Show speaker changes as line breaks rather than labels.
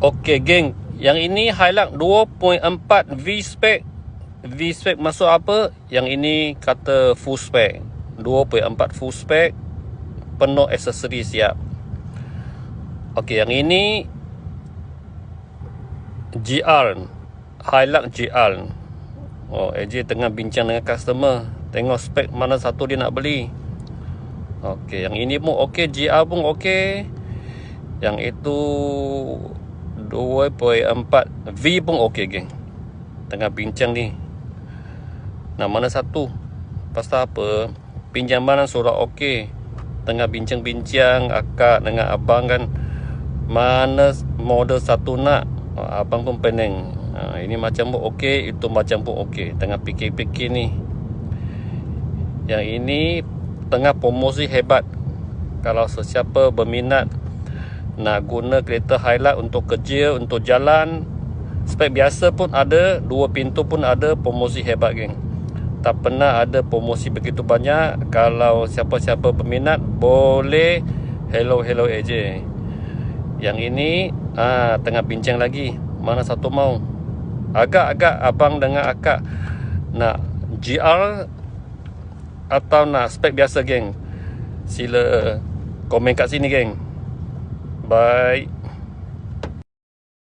Okey geng, yang ini Hilux 2.4 V-Spec. V-Spec masuk apa? Yang ini kata full spec. 2.4 full spec, penuh aksesori siap. Okey, yang ini GR, Hilux GR. Oh, AJ tengah bincang dengan customer, tengok spek mana satu dia nak beli. Okey, yang ini pun okey, GR pun okey. Yang itu 2.4 V pun okey geng. Tengah bincang ni. Nah, mana satu? Pasal apa? Pinjaman surat okey. Tengah bincang-bincang akak dengan abang kan, mana model satu nak. Abang pun pening. Ini macam pun okey, itu macam pun okey. Tengah fikir-fikir ni. Yang ini tengah promosi hebat. Kalau sesiapa berminat nak guna kereta Hilux untuk kerja, untuk jalan, spek biasa pun ada, 2 pintu pun ada, promosi hebat geng. Tak pernah ada promosi begitu banyak. Kalau siapa-siapa berminat, boleh hello AJ. Yang ini tengah bincang lagi, mana satu mau. Agak-agak abang dengan akak nak GR atau nak spek biasa geng. Sila komen kat sini geng. Bye.